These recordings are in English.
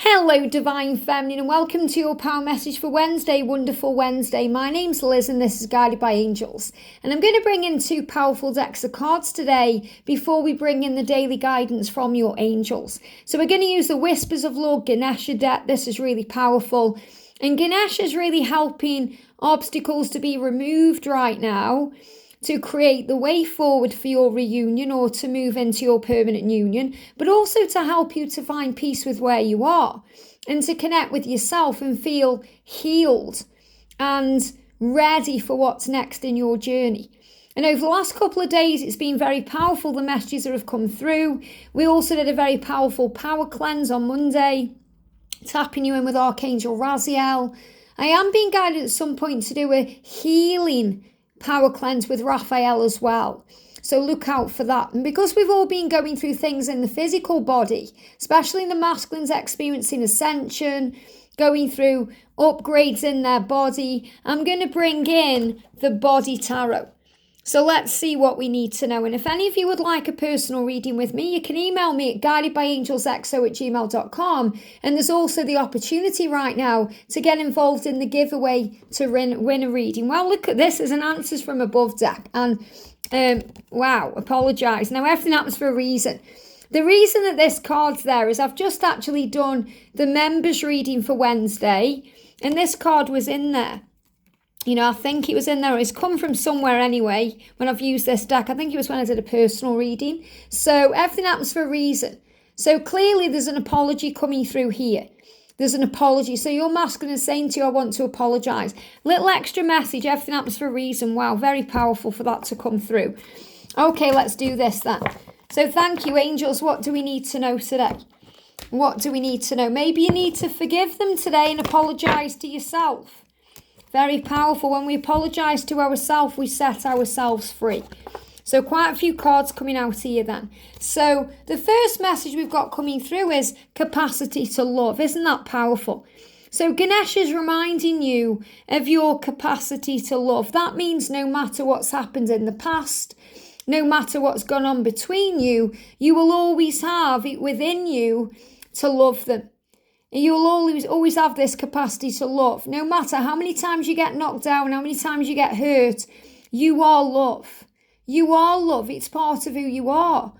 Hello, Divine Feminine, and welcome to your power message for Wednesday, Wonderful Wednesday. My name's Liz, and this is Guided by Angels. And I'm going to bring in two powerful decks of cards today before we bring in the daily guidance from your angels. So we're going to use the Whispers of Lord Ganesha deck. This is really powerful. And Ganesha is really helping obstacles to be removed right now, to create the way forward for your reunion or to move into your permanent union, but also to help you to find peace with where you are and to connect with yourself and feel healed and ready for what's next in your journey. And over the last couple of days, it's been very powerful, the messages that have come through. We also did a very powerful power cleanse on Monday, tapping you in with Archangel Raziel. I am being guided at some point to do a healing power cleanse with Raphael as well. So look out for that. And because we've all been going through things in the physical body, especially the masculines experiencing ascension, going through upgrades in their body, I'm going to bring in the body tarot. So let's see what we need to know. And if any of you would like a personal reading with me, you can email me at guidedbyangelsxo@gmail.com. And there's also the opportunity right now to get involved in the giveaway to win a reading. Well, look at this as an Answers from Above deck. And wow, apologise. Now, everything happens for a reason. The reason that this card's there is I've just actually done the members reading for Wednesday. And this card was in there. You know, I think it was in there. It's come from somewhere anyway when I've used this deck. I think it was when I did a personal reading. So everything happens for a reason. So clearly there's an apology coming through here. There's an apology. So your masculine is saying to you, I want to apologise. Little extra message. Everything happens for a reason. Wow, very powerful for that to come through. Okay, let's do this then. So thank you, angels. What do we need to know today? What do we need to know? Maybe you need to forgive them today and apologise to yourself. Very powerful. When we apologise to ourselves, we set ourselves free. So quite a few cards coming out here then. So the first message we've got coming through is capacity to love. Isn't that powerful? So Ganesha is reminding you of your capacity to love. That means no matter what's happened in the past, no matter what's gone on between you, you will always have it within you to love them. You'll always have this capacity to love. No matter how many times you get knocked down, how many times you get hurt, you are love. You are love. It's part of who you are.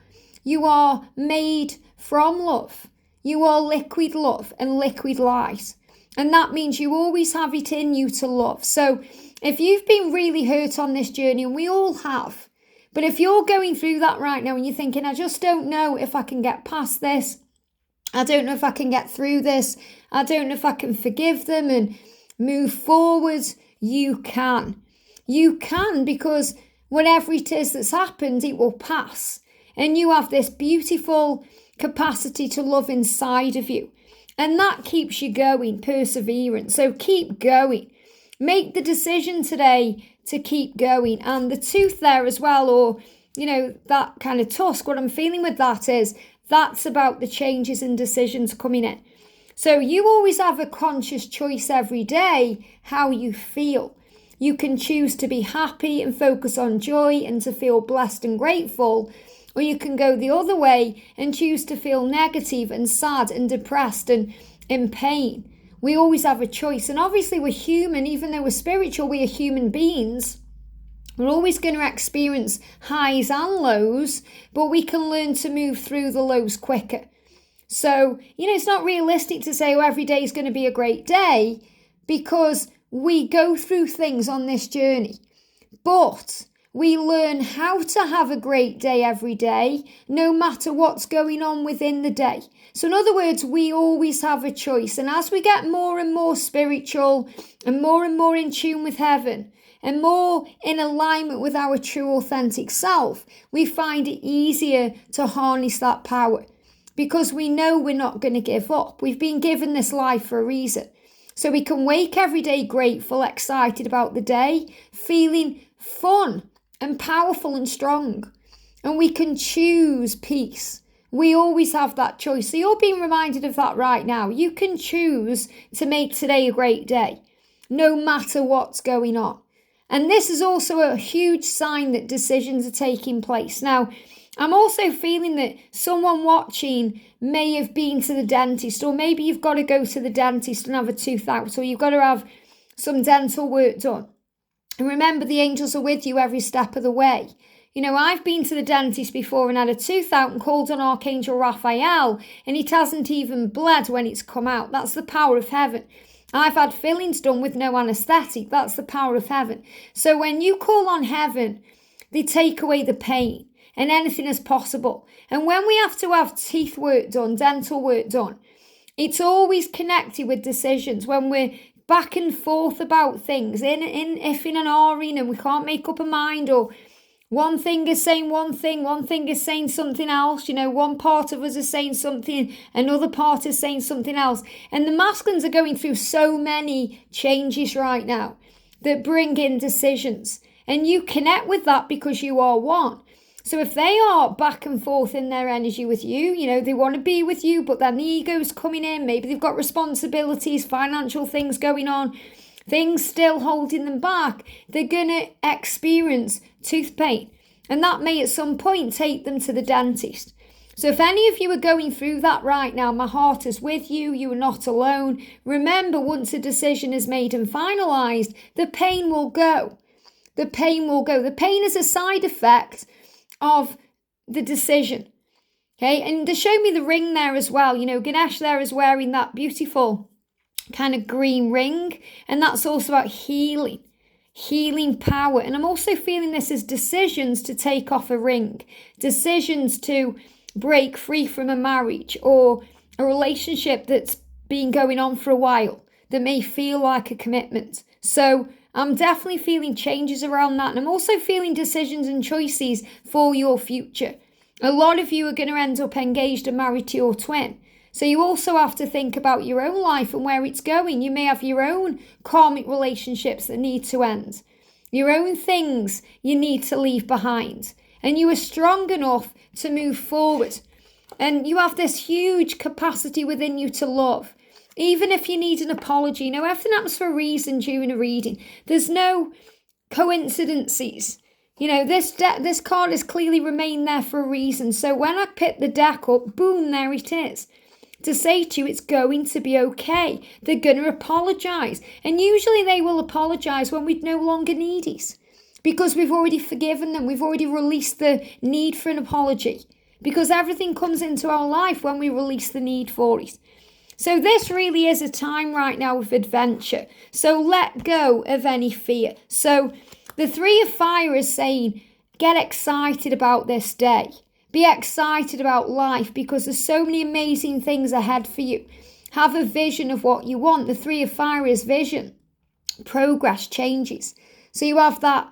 You are made from love. You are liquid love and liquid light. And that means you always have it in you to love. So if you've been really hurt on this journey, and we all have, but if you're going through that right now and you're thinking, I just don't know if I can get past this, I don't know if I can get through this. I don't know if I can forgive them and move forward. You can. You can, because whatever it is that's happened, it will pass. And you have this beautiful capacity to love inside of you. And that keeps you going, perseverance. So keep going. Make the decision today to keep going. And the tooth there as well, or, you know, that kind of tusk, what I'm feeling with that is, that's about the changes and decisions coming in. So you always have a conscious choice every day how you feel. You can choose to be happy and focus on joy and to feel blessed and grateful. Or you can go the other way and choose to feel negative and sad and depressed and in pain. We always have a choice. And obviously we're human, even though we're spiritual, we are human beings. We're always going to experience highs and lows, but we can learn to move through the lows quicker. So, you know, it's not realistic to say, oh, every day is going to be a great day, because we go through things on this journey. But we learn how to have a great day every day, no matter what's going on within the day. So in other words, we always have a choice. And as we get more and more spiritual and more in tune with heaven, and more in alignment with our true authentic self, we find it easier to harness that power, because we know we're not going to give up. We've been given this life for a reason. So we can wake every day grateful, excited about the day, feeling fun and powerful and strong. And we can choose peace. We always have that choice. So you're being reminded of that right now. You can choose to make today a great day, no matter what's going on. And this is also a huge sign that decisions are taking place. Now, I'm also feeling that someone watching may have been to the dentist, or maybe you've got to go to the dentist and have a tooth out, or you've got to have some dental work done. And remember, the angels are with you every step of the way. I've been to the dentist before and had a tooth out and called on Archangel Raphael, and it hasn't even bled when it's come out. That's the power of heaven. I've had fillings done with no anaesthetic. That's the power of heaven. So when you call on heaven, they take away the pain, and anything is possible. And when we have to have teeth work done, dental work done, it's always connected with decisions. When we're back and forth about things, in and ahhing, and we can't make up a mind, or one thing is saying one thing is saying something else. One part of us is saying something, another part is saying something else. And the masculines are going through so many changes right now that bring in decisions. And you connect with that because you are one. So if they are back and forth in their energy with you, they want to be with you, but then the ego's coming in. Maybe they've got responsibilities, financial things going on, things still holding them back. They're going to experience tooth pain. And that may at some point take them to the dentist. So if any of you are going through that right now, my heart is with you. You are not alone. Remember, once a decision is made and finalised, the pain will go. The pain will go. The pain is a side effect of the decision. Okay, and to show me the ring there as well, Ganesha there is wearing that beautiful kind of green ring, and that's also about healing power. And I'm also feeling this as decisions to take off a ring, decisions to break free from a marriage or a relationship that's been going on for a while that may feel like a commitment. So I'm definitely feeling changes around that. And I'm also feeling decisions and choices for your future. A lot of you are going to end up engaged and married to your twin. So you also have to think about your own life and where it's going. You may have your own karmic relationships that need to end. Your own things you need to leave behind. And you are strong enough to move forward. And you have this huge capacity within you to love. Even if you need an apology, everything happens for a reason during a reading. There's no coincidences. This card has clearly remained there for a reason. So when I pick the deck up, boom, there it is. To say to you, it's going to be okay. They're going to apologise. And usually they will apologise when we no longer need it. Because we've already forgiven them. We've already released the need for an apology. Because everything comes into our life when we release the need for it. So this really is a time right now of adventure. So let go of any fear. So the Three of Fire is saying, get excited about this day. Be excited about life because there's so many amazing things ahead for you. Have a vision of what you want. The Three of Fire is vision, progress, changes. So you have that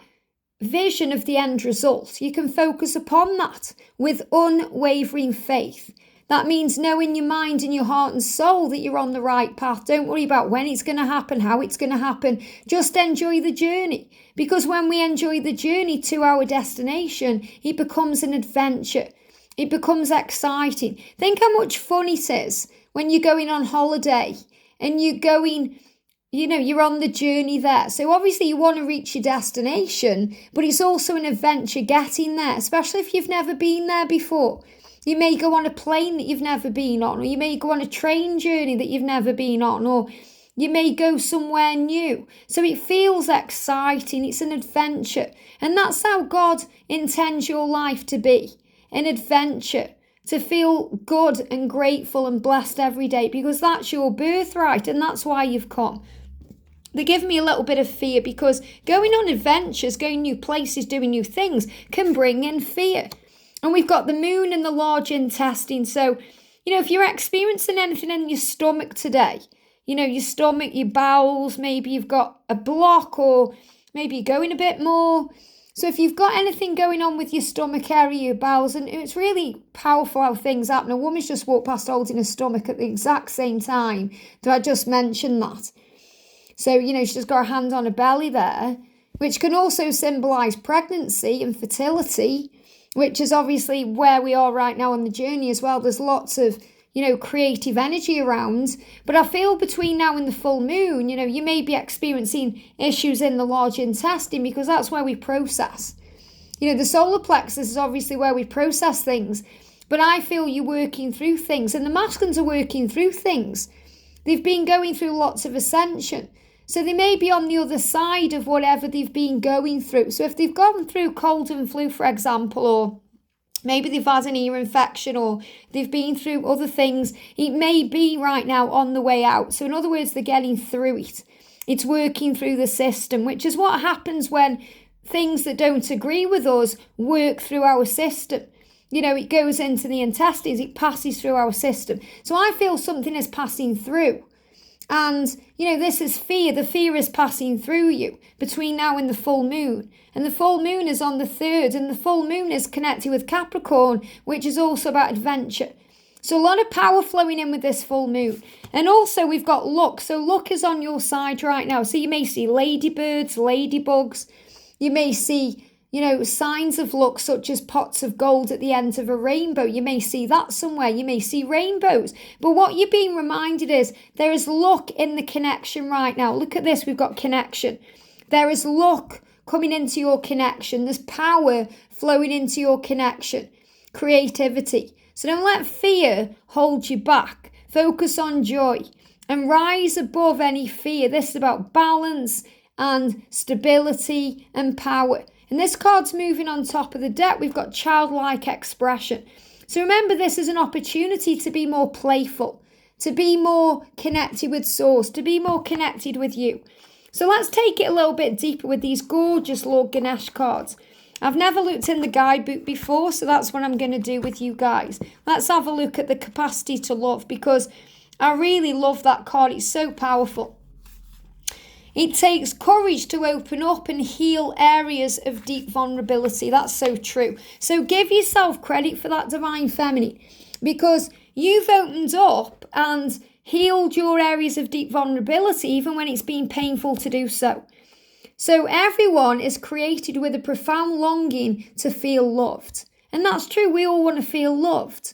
vision of the end result. You can focus upon that with unwavering faith. That means know in your mind and your heart and soul that you're on the right path. Don't worry about when it's going to happen, how it's going to happen. Just enjoy the journey. Because when we enjoy the journey to our destination, it becomes an adventure. It becomes exciting. Think how much fun it is when you're going on holiday and you're going, you're on the journey there. So obviously you want to reach your destination, but it's also an adventure getting there, especially if you've never been there before. You may go on a plane that you've never been on, or you may go on a train journey that you've never been on, or you may go somewhere new. So it feels exciting. It's an adventure. And that's how God intends your life to be. An adventure. To feel good and grateful and blessed every day, because that's your birthright and that's why you've come. They give me a little bit of fear because going on adventures, going new places, doing new things can bring in fear. And we've got the moon and the large intestine. So, if you're experiencing anything in your stomach today, your stomach, your bowels, maybe you've got a block or maybe you're going a bit more. So if you've got anything going on with your stomach area, your bowels, and it's really powerful how things happen. A woman's just walked past holding her stomach at the exact same time that I just mentioned that. So, she's just got her hand on her belly there, which can also symbolise pregnancy and fertility, which is obviously where we are right now on the journey as well. There's lots of, creative energy around. But I feel between now and the full moon, you may be experiencing issues in the large intestine because that's where we process. The solar plexus is obviously where we process things. But I feel you're working through things, and the masculines are working through things. They've been going through lots of ascension. So they may be on the other side of whatever they've been going through. So if they've gone through cold and flu, for example, or maybe they've had an ear infection, or they've been through other things, it may be right now on the way out. So in other words, they're getting through it. It's working through the system, which is what happens when things that don't agree with us work through our system. You know, it goes into the intestines, it passes through our system. So I feel something is passing through. And, you know, this is fear. The fear is passing through you between now and the full moon. And the full moon is on the 3rd. And the full moon is connected with Capricorn, which is also about adventure. So a lot of power flowing in with this full moon. And also we've got luck. So luck is on your side right now. So you may see ladybirds, ladybugs. You may see, you know, signs of luck such as pots of gold at the end of a rainbow. You may see that somewhere. You may see rainbows. But what you're being reminded is there is luck in the connection right now. Look at this. We've got connection. There is luck coming into your connection. There's power flowing into your connection. Creativity. So don't let fear hold you back. Focus on joy and rise above any fear. This is about balance and stability and power. And this card's moving on top of the deck. We've got childlike expression. So remember, this is an opportunity to be more playful, to be more connected with source, to be more connected with you. So let's take it a little bit deeper with these gorgeous Lord Ganesha cards. I've never looked in the guidebook before, so that's what I'm going to do with you guys. Let's have a look at the capacity to love, because I really love that card. It's so powerful. It takes courage to open up and heal areas of deep vulnerability. That's so true. So give yourself credit for that, Divine Feminine, because you've opened up and healed your areas of deep vulnerability, even when it's been painful to do so. So everyone is created with a profound longing to feel loved. And that's true. We all want to feel loved.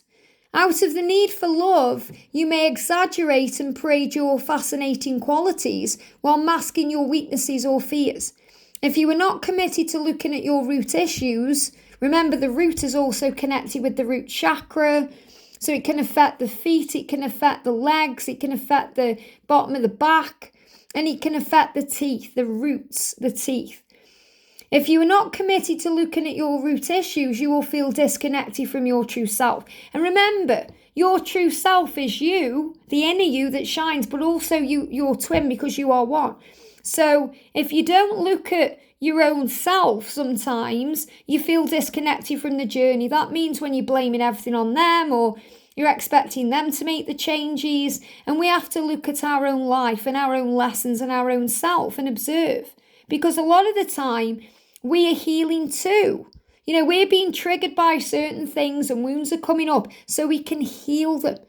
Out of the need for love, you may exaggerate and parade your fascinating qualities while masking your weaknesses or fears. If you are not committed to looking at your root issues, remember the root is also connected with the root chakra, so it can affect the feet, it can affect the legs, it can affect the bottom of the back, and it can affect the teeth, the roots, the teeth. If you are not committed to looking at your root issues, you will feel disconnected from your true self. And remember, your true self is you, the inner you that shines, but also your twin, because you are one. So if you don't look at your own self sometimes, you feel disconnected from the journey. That means when you're blaming everything on them, or you're expecting them to make the changes. And we have to look at our own life and our own lessons and our own self and observe. Because a lot of the time, we are healing too. You know, we're being triggered by certain things and wounds are coming up so we can heal them.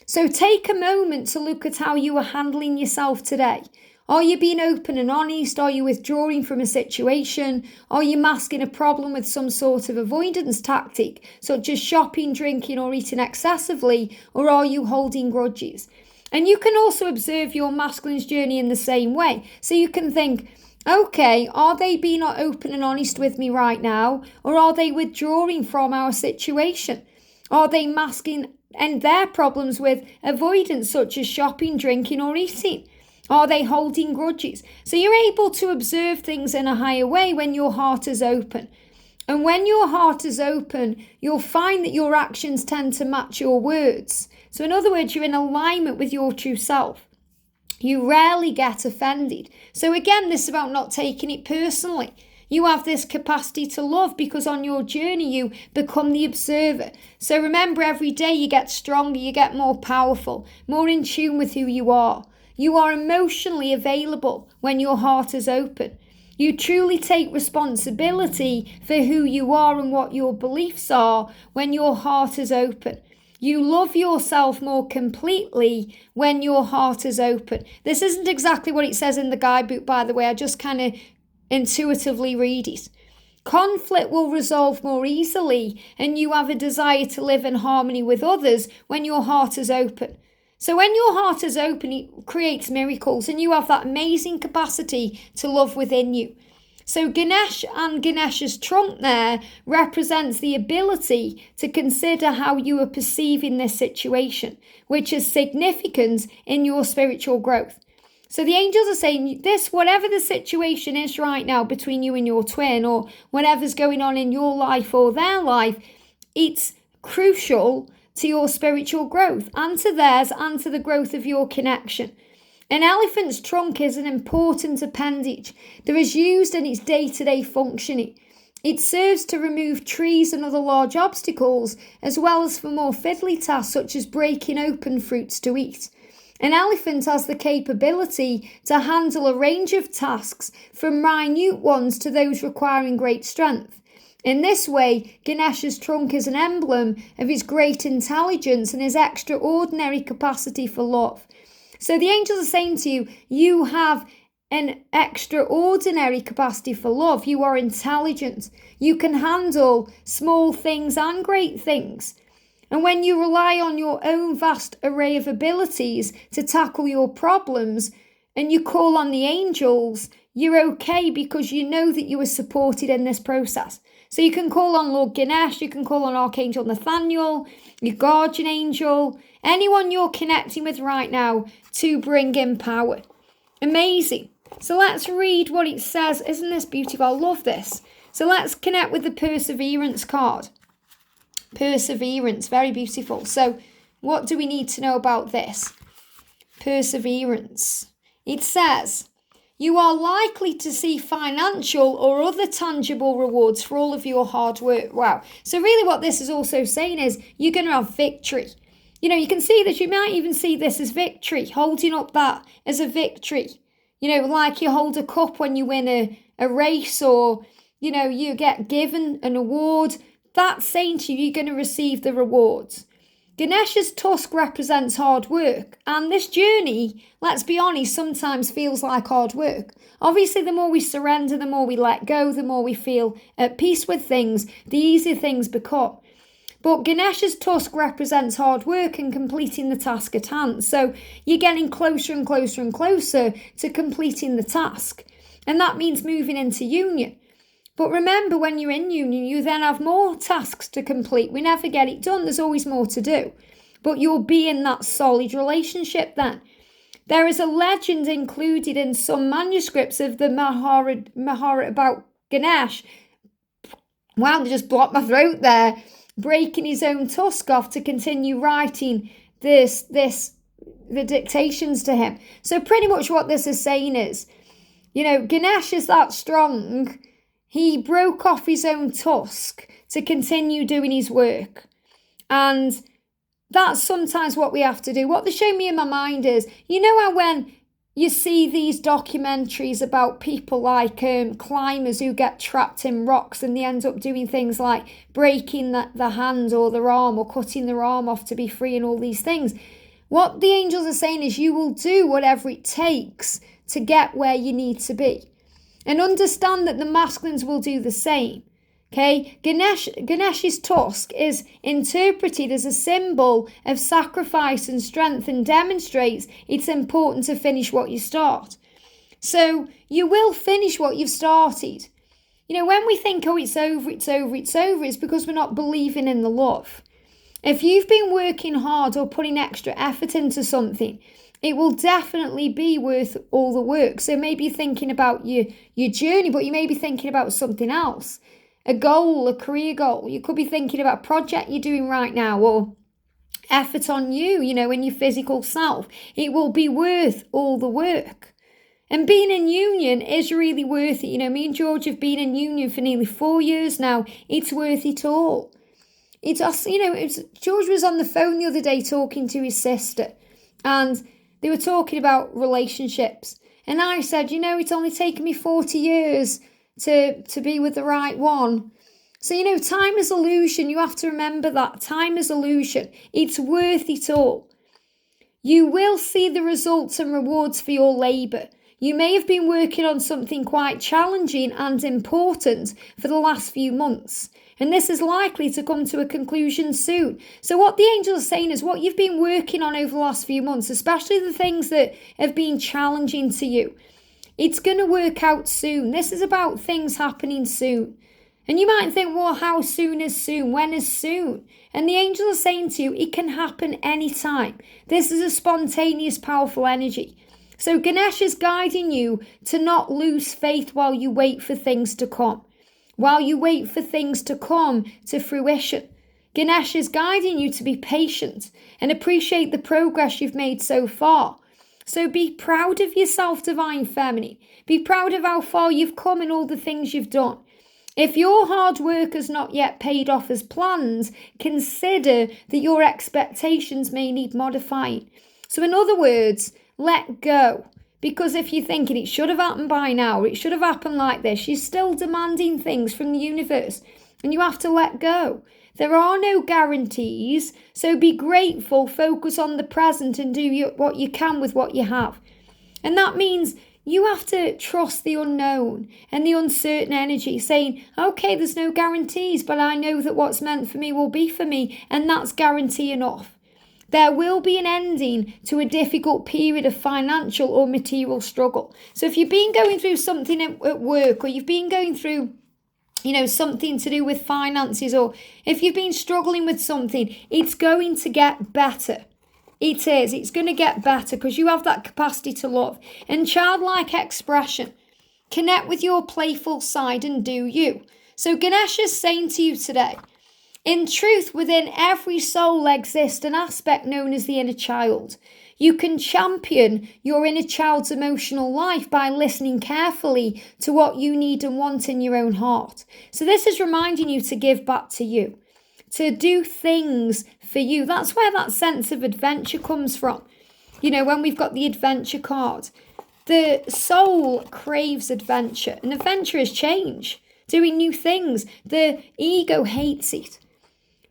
So take a moment to look at how you are handling yourself today. Are you being open and honest? Are you withdrawing from a situation? Are you masking a problem with some sort of avoidance tactic, such as shopping, drinking, or eating excessively? Or are you holding grudges? And you can also observe your masculine's journey in the same way. So you can think, okay, are they being open and honest with me right now? Or are they withdrawing from our situation? Are they masking their problems with avoidance, such as shopping, drinking, or eating? Are they holding grudges? So you're able to observe things in a higher way when your heart is open. And when your heart is open, you'll find that your actions tend to match your words. So in other words, you're in alignment with your true self. You rarely get offended. So again, this is about not taking it personally. You have this capacity to love because on your journey, you become the observer. So remember, every day you get stronger, you get more powerful, more in tune with who you are. You are emotionally available when your heart is open. You truly take responsibility for who you are and what your beliefs are when your heart is open. You love yourself more completely when your heart is open. This isn't exactly what it says in the guidebook, by the way. I just kind of intuitively read it. Conflict will resolve more easily, and you have a desire to live in harmony with others when your heart is open. So when your heart is open, it creates miracles, and you have that amazing capacity to love within you. So Ganesh and Ganesha's trunk there represents the ability to consider how you are perceiving this situation, which is significant in your spiritual growth. So the angels are saying this, whatever the situation is right now between you and your twin, or whatever's going on in your life or their life, it's crucial to your spiritual growth and to theirs and to the growth of your connection. An elephant's trunk is an important appendage that is used in its day-to-day functioning. It serves to remove trees and other large obstacles, as well as for more fiddly tasks such as breaking open fruits to eat. An elephant has the capability to handle a range of tasks, from minute ones to those requiring great strength. In this way, Ganesha's trunk is an emblem of his great intelligence and his extraordinary capacity for love. So the angels are saying to you, you have an extraordinary capacity for love. You are intelligent. You can handle small things and great things. And when you rely on your own vast array of abilities to tackle your problems and you call on the angels, you're okay because you know that you are supported in this process. So you can call on Lord Ganesh, you can call on Archangel Nathaniel, your guardian angel, anyone you're connecting with right now to bring in power. Amazing. So let's read what it says. Isn't this beautiful? I love this. So let's connect with the Perseverance card. Perseverance, very beautiful. So what do we need to know about this? Perseverance. It says, you are likely to see financial or other tangible rewards for all of your hard work. Wow. So really what this is also saying is you're going to have victory. You know, you can see that you might even see this as victory, holding up that as a victory. You know, like you hold a cup when you win a race, or, you know, you get given an award. That's saying to you, you're going to receive the rewards. Ganesha's tusk represents hard work, and this journey, let's be honest, sometimes feels like hard work. Obviously, the more we surrender, the more we let go, the more we feel at peace with things, the easier things become. But Ganesha's tusk represents hard work and completing the task at hand. So you're getting closer and closer and closer to completing the task. And that means moving into union. But remember, when you're in union, you then have more tasks to complete. We never get it done. There's always more to do. But you'll be in that solid relationship then. There is a legend included in some manuscripts of the McArthur about Ganesh. Wow, they just blocked my throat there. Breaking his own tusk off to continue writing the dictations to him. So pretty much what this is saying is, you know, Ganesh is that strong. He broke off his own tusk to continue doing his work. And that's sometimes what we have to do. What they show me in my mind is, you know how when you see these documentaries about people like climbers who get trapped in rocks and they end up doing things like breaking the hand or their arm or cutting their arm off to be free and all these things. What the angels are saying is you will do whatever it takes to get where you need to be. And understand that the masculines will do the same. Okay, Ganesh's tusk is interpreted as a symbol of sacrifice and strength and demonstrates it's important to finish what you start. So you will finish what you've started. You know, when we think, oh, it's over, it's because we're not believing in the love. If you've been working hard or putting extra effort into something, it will definitely be worth all the work. So maybe you're thinking about your journey, but you may be thinking about something else. A goal, a career goal. You could be thinking about a project you're doing right now, or effort on you, you know, in your physical self. It will be worth all the work. And being in union is really worth it. You know, me and George have been in union for nearly 4 years now. It's worth it all. George was on the phone the other day talking to his sister, and they were talking about relationships. And I said, you know, it's only taken me 40 years to be with the right one. So, you know, time is illusion. You have to remember that. Time is illusion. It's worth it all. You will see the results and rewards for your labour. You may have been working on something quite challenging and important for the last few months, and this is likely to come to a conclusion soon. So what the angels are saying is what you've been working on over the last few months, especially the things that have been challenging to you, It's going to work out soon. This is about things happening soon. And you might think, well, how soon is soon? When is soon? And the angels are saying to you, it can happen anytime. This is a spontaneous, powerful energy. So Ganesha is guiding you to not lose faith while you wait for things to come. While you wait for things to come to fruition. Ganesha is guiding you to be patient and appreciate the progress you've made so far. So be proud of yourself, Divine Feminine. Be proud of how far you've come and all the things you've done. If your hard work has not yet paid off as planned, consider that your expectations may need modifying. So in other words, let go. Because if you're thinking it should have happened by now, or it should have happened like this, you're still demanding things from the universe. And you have to let go. There are no guarantees, so be grateful, focus on the present and do what you can with what you have. And that means you have to trust the unknown and the uncertain energy, saying, okay, there's no guarantees, but I know that what's meant for me will be for me, and that's guarantee enough. There will be an ending to a difficult period of financial or material struggle. So if you've been going through something at work, or you've been going through something to do with finances, or if you've been struggling with something, it's going to get better. It is. It's going to get better because you have that capacity to love and childlike expression. Connect with your playful side and do you. So Ganesha is saying to you today, in truth, within every soul exists an aspect known as the inner child. You can champion your inner child's emotional life by listening carefully to what you need and want in your own heart. So this is reminding you to give back to you, to do things for you. That's where that sense of adventure comes from. When we've got the adventure card, the soul craves adventure, and adventure is change, doing new things. The ego hates it.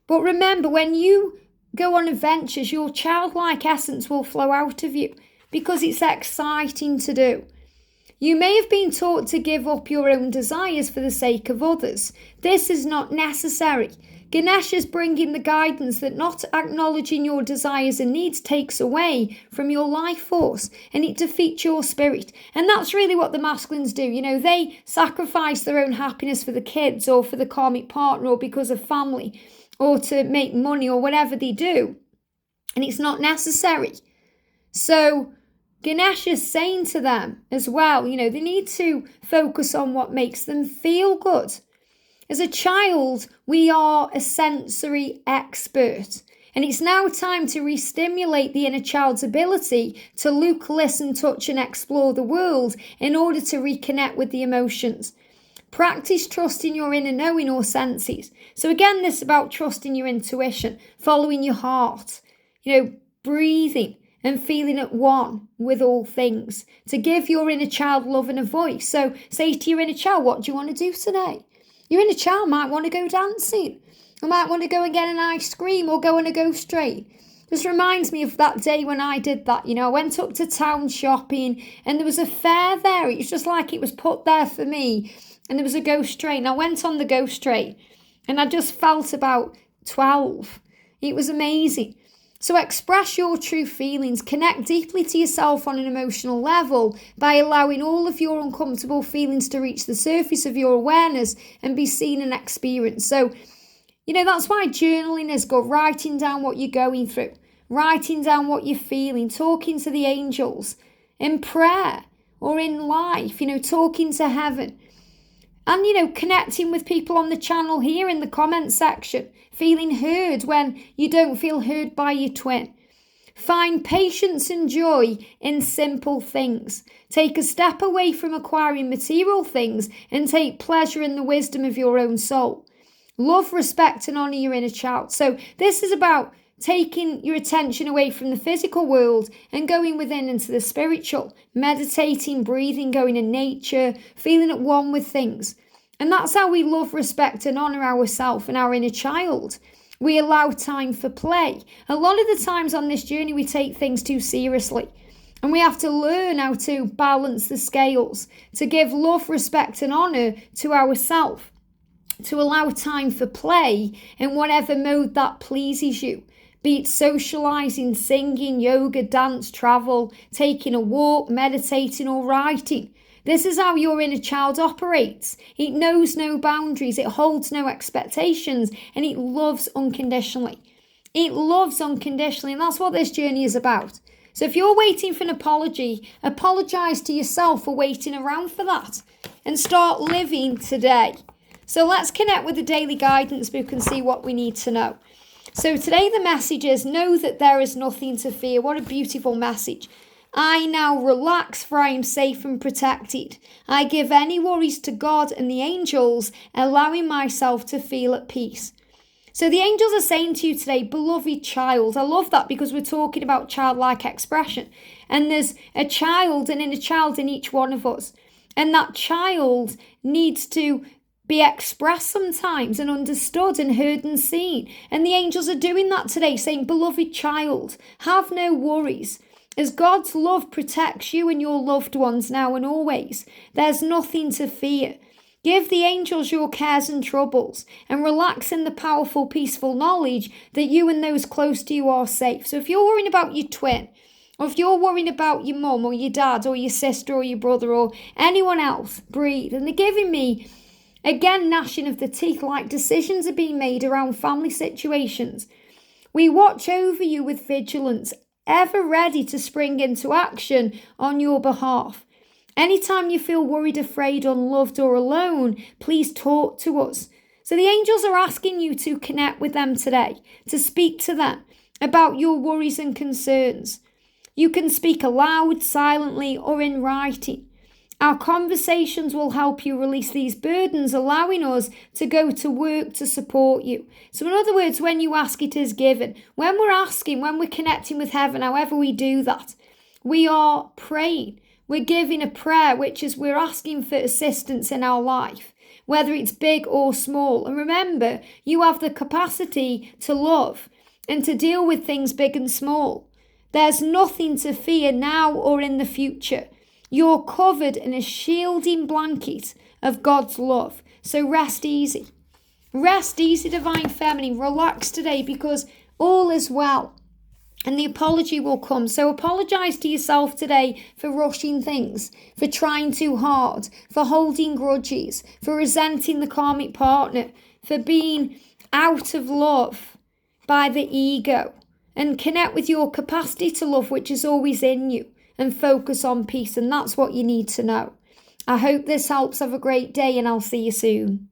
But remember, when you go on adventures, your childlike essence will flow out of you because it's exciting to do. You may have been taught to give up your own desires for the sake of others. This is not necessary. Ganesha is bringing the guidance that not acknowledging your desires and needs takes away from your life force and it defeats your spirit. And that's really what the masculines do. They sacrifice their own happiness for the kids or for the karmic partner or because of family, or to make money or whatever they do. And it's not necessary. So Ganesha is saying to them as well, they need to focus on what makes them feel good. As a child, we are a sensory expert. And it's now time to re-stimulate the inner child's ability to look, listen, touch and explore the world in order to reconnect with the emotions. Practice trusting your inner knowing or senses. So again, this is about trusting your intuition, following your heart, breathing and feeling at one with all things. To give your inner child love and a voice. So say to your inner child, what do you want to do today? Your inner child might want to go dancing. Or might want to go and get an ice cream or go on a go straight. This reminds me of that day when I did that. I went up to town shopping and there was a fair there. It was just like it was put there for me. And there was a go straight. And I went on the go straight and I just felt about 12. It was amazing. So express your true feelings. Connect deeply to yourself on an emotional level by allowing all of your uncomfortable feelings to reach the surface of your awareness and be seen and experienced. So, that's why journaling is good. Writing down what you're going through. Writing down what you're feeling. Talking to the angels. In prayer or in life. Talking to heaven. And, connecting with people on the channel here in the comment section. Feeling heard when you don't feel heard by your twin. Find patience and joy in simple things. Take a step away from acquiring material things and take pleasure in the wisdom of your own soul. Love, respect and honour your inner child. So this is about taking your attention away from the physical world and going within into the spiritual, meditating, breathing, going in nature, feeling at one with things. And that's how we love, respect and honour ourselves and our inner child. We allow time for play. A lot of the times on this journey we take things too seriously. And we have to learn how to balance the scales, to give love, respect and honour to ourselves, to allow time for play in whatever mode that pleases you. Be it socialising, singing, yoga, dance, travel, taking a walk, meditating or writing. This is how your inner child operates. It knows no boundaries, it holds no expectations, and it loves unconditionally. It loves unconditionally, and that's what this journey is about. So if you're waiting for an apology, apologize to yourself for waiting around for that and start living today. So let's connect with the daily guidance book and see what we need to know. So today the message is, know that there is nothing to fear. What a beautiful message. I now relax, for I am safe and protected. I give any worries to God and the angels, allowing myself to feel at peace. So the angels are saying to you today, beloved child. I love that because we're talking about childlike expression. And there's a child, an inner child in each one of us. And that child needs to be expressed sometimes and understood and heard and seen. And the angels are doing that today, saying, beloved child, have no worries. As God's love protects you and your loved ones now and always, there's nothing to fear. Give the angels your cares and troubles and relax in the powerful, peaceful knowledge that you and those close to you are safe. So if you're worrying about your twin, or if you're worrying about your mum or your dad or your sister or your brother or anyone else, breathe. And they're giving me, again, gnashing of the teeth, like decisions are being made around family situations. We watch over you with vigilance, ever ready to spring into action on your behalf. Anytime you feel worried, afraid, unloved or alone, please talk to us. So the angels are asking you to connect with them today, to speak to them about your worries and concerns. You can speak aloud, silently or in writing. Our conversations will help you release these burdens, allowing us to go to work to support you. So in other words, when you ask, it is given. When we're asking, when we're connecting with heaven, however we do that, we are praying. We're giving a prayer, which is we're asking for assistance in our life, whether it's big or small. And remember, you have the capacity to love and to deal with things big and small. There's nothing to fear now or in the future. You're covered in a shielding blanket of God's love. So rest easy. Rest easy, Divine Feminine. Relax today because all is well. And the apology will come. So apologize to yourself today for rushing things, for trying too hard, for holding grudges, for resenting the karmic partner, for being out of love by the ego. And connect with your capacity to love, which is always in you, and focus on peace. And that's what you need to know. I hope this helps. Have a great day and I'll see you soon.